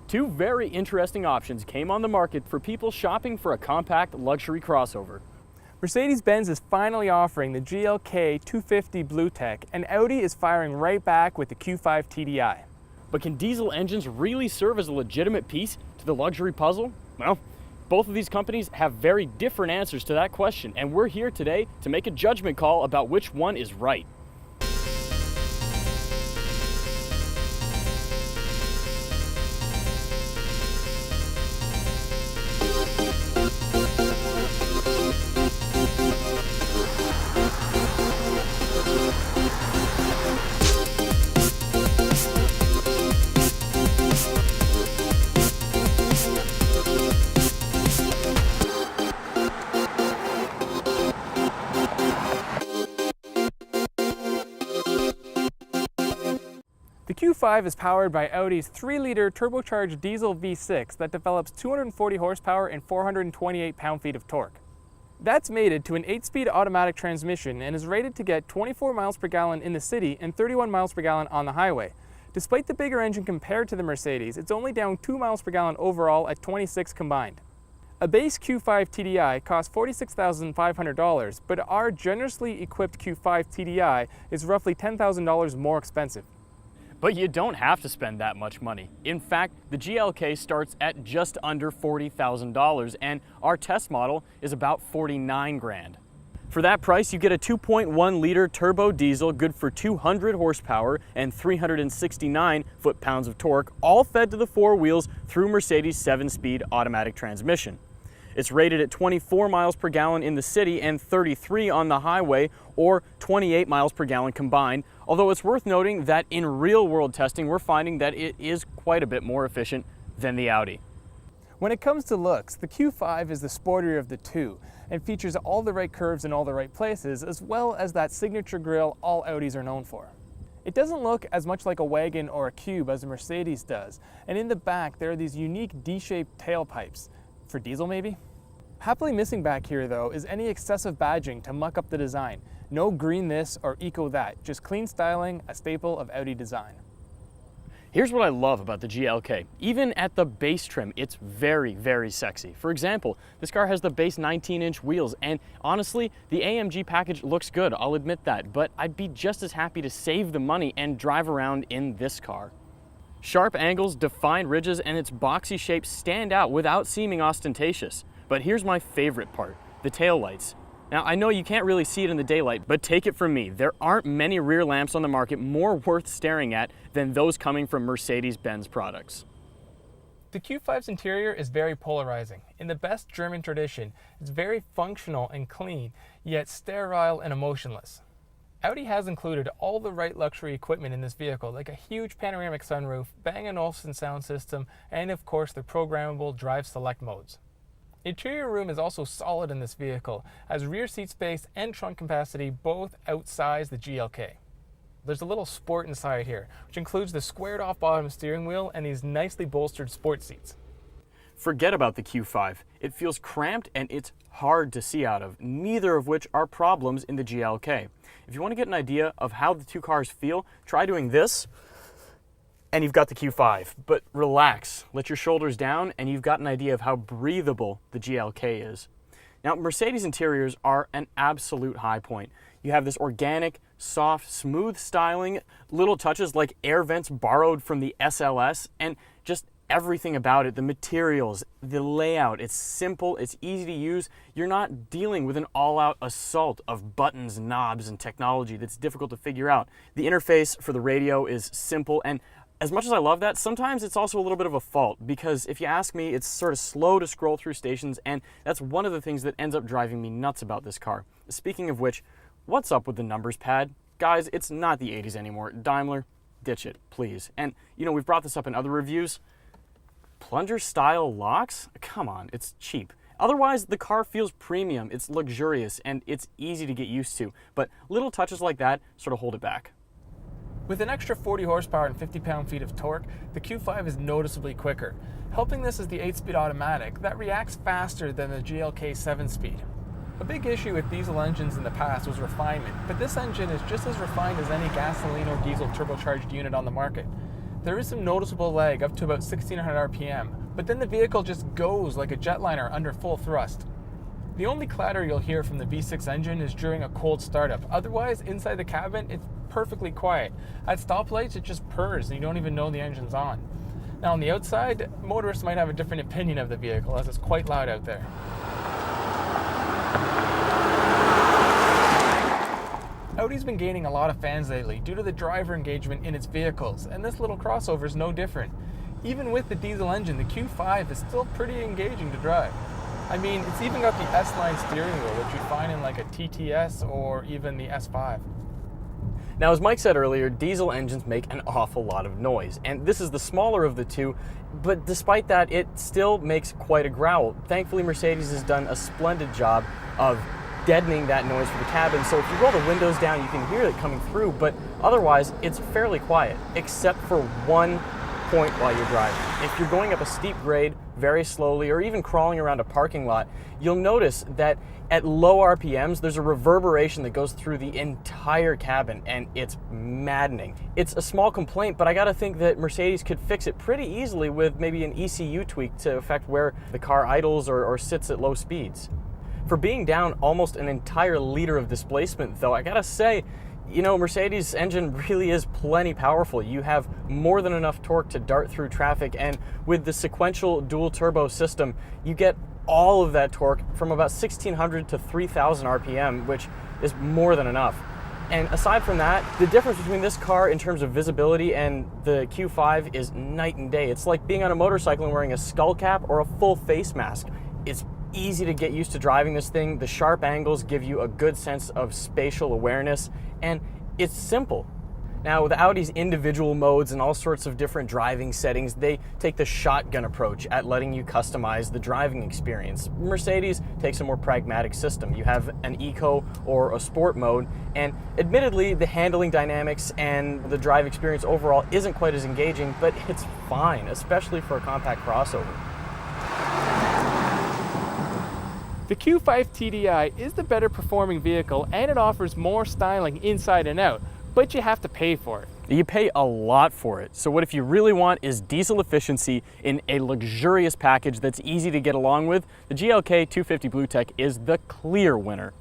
Two very interesting options came on the market for people shopping for a compact luxury crossover. Mercedes-Benz is finally offering the GLK 250 BlueTEC, and Audi is firing right back with the Q5 TDI. But can diesel engines really serve as a legitimate piece to the luxury puzzle? Well, both of these companies have very different answers to that question, and we're here today to make a judgment call about which one is right. The Q5 is powered by Audi's 3-liter turbocharged diesel V6 that develops 240 horsepower and 428 pound-feet of torque. That's mated to an 8-speed automatic transmission and is rated to get 24 miles per gallon in the city and 31 miles per gallon on the highway. Despite the bigger engine compared to the Mercedes, it's only down 2 miles per gallon overall at 26 combined. A base Q5 TDI costs $46,500, but our generously equipped Q5 TDI is roughly $10,000 more expensive. But you don't have to spend that much money. In fact, the GLK starts at just under $40,000 and our test model is about $49 grand. For that price, you get a 2.1 liter turbo diesel good for 200 horsepower and 369 foot-pounds of torque, all fed to the four wheels through Mercedes 7-speed automatic transmission. It's rated at 24 miles per gallon in the city and 33 on the highway, or 28 miles per gallon combined, although it's worth noting that in real-world testing, we're finding that it is quite a bit more efficient than the Audi. When it comes to looks, the Q5 is the sportier of the two and features all the right curves in all the right places, as well as that signature grille all Audis are known for. It doesn't look as much like a wagon or a cube as a Mercedes does, and in the back there are these unique D-shaped tailpipes. For diesel maybe? Happily missing back here though is any excessive badging to muck up the design. No green this or eco that, just clean styling, a staple of Audi design. Here's what I love about the GLK. Even at the base trim, it's very, very sexy. For example, this car has the base 19-inch wheels, and honestly, the AMG package looks good, I'll admit that, but I'd be just as happy to save the money and drive around in this car. Sharp angles, defined ridges, and its boxy shape stand out without seeming ostentatious. But here's my favorite part, the taillights. Now, I know you can't really see it in the daylight, but take it from me, there aren't many rear lamps on the market more worth staring at than those coming from Mercedes-Benz products. The Q5's interior is very polarizing. In the best German tradition, it's very functional and clean, yet sterile and emotionless. Audi has included all the right luxury equipment in this vehicle, like a huge panoramic sunroof, Bang & Olufsen sound system, and of course the programmable drive select modes. Interior room is also solid in this vehicle, as rear seat space and trunk capacity both outsize the GLK. There's a little sport inside here, which includes the squared off bottom steering wheel and these nicely bolstered sport seats. Forget about the Q5. It feels cramped and it's hard to see out of, neither of which are problems in the GLK. If you want to get an idea of how the two cars feel, try doing this, and you've got the Q5. But relax, let your shoulders down, and you've got an idea of how breathable the GLK is. Now, Mercedes interiors are an absolute high point. You have this organic, soft, smooth styling, little touches like air vents borrowed from the SLS, and just everything about it, the materials, the layout, it's simple, it's easy to use. You're not dealing with an all-out assault of buttons, knobs, and technology that's difficult to figure out. The interface for the radio is simple, and as much as I love that, sometimes it's also a little bit of a fault, because if you ask me, it's sort of slow to scroll through stations, and that's one of the things that ends up driving me nuts about this car. Speaking of which, what's up with the numbers pad? Guys, it's not the 80s anymore. Daimler, ditch it, please. And, you know, we've brought this up in other reviews. Plunger-style locks? Come on, it's cheap. Otherwise, the car feels premium, it's luxurious, and it's easy to get used to. But little touches like that sort of hold it back. With an extra 40 horsepower and 50 pound-feet of torque, the Q5 is noticeably quicker. Helping this is the 8-speed automatic that reacts faster than the GLK 7-speed. A big issue with diesel engines in the past was refinement, but this engine is just as refined as any gasoline or diesel turbocharged unit on the market. there is some noticeable lag up to about 1600 RPM, but then the vehicle just goes like a jetliner under full thrust. The only clatter you'll hear from the V6 engine is during a cold startup. Otherwise, inside the cabin, it's perfectly quiet. At stoplights, it just purrs and you don't even know the engine's on. Now on the outside, motorists might have a different opinion of the vehicle as it's quite loud out there. Audi's been gaining a lot of fans lately due to the driver engagement in its vehicles, and this little crossover is no different. Even with the diesel engine, the Q5 is still pretty engaging to drive. I mean, it's even got the S-Line steering wheel, which you'd find in like a TTS or even the S5. Now, as Mike said earlier, diesel engines make an awful lot of noise, and this is the smaller of the two, but despite that, it still makes quite a growl. Thankfully, Mercedes has done a splendid job of deadening that noise for the cabin, so if you roll the windows down, you can hear it coming through, but otherwise, it's fairly quiet, except for one point while you're driving. If you're going up a steep grade very slowly or even crawling around a parking lot, you'll notice that at low RPMs there's a reverberation that goes through the entire cabin, and it's maddening. It's a small complaint, but I gotta think that Mercedes could fix it pretty easily with maybe an ECU tweak to affect where the car idles or sits at low speeds. For being down almost an entire liter of displacement though, I gotta say, you know, Mercedes' engine really is plenty powerful. You have more than enough torque to dart through traffic, and with the sequential dual turbo system, you get all of that torque from about 1600 to 3000 RPM, which is more than enough. And aside from that, the difference between this car in terms of visibility and the Q5 is night and day. It's like being on a motorcycle and wearing a skull cap or a full face mask. It's easy to get used to driving this thing. The sharp angles give you a good sense of spatial awareness, and it's simple. Now, with Audi's individual modes and all sorts of different driving settings, they take the shotgun approach at letting you customize the driving experience. Mercedes takes a more pragmatic system. You have an eco or a sport mode, and admittedly, the handling dynamics and the drive experience overall isn't quite as engaging, but it's fine, especially for a compact crossover. The Q5 TDI is the better performing vehicle, and it offers more styling inside and out, but you have to pay for it. You pay a lot for it. So what if you really want is diesel efficiency in a luxurious package that's easy to get along with? The GLK 250 BlueTEC is the clear winner.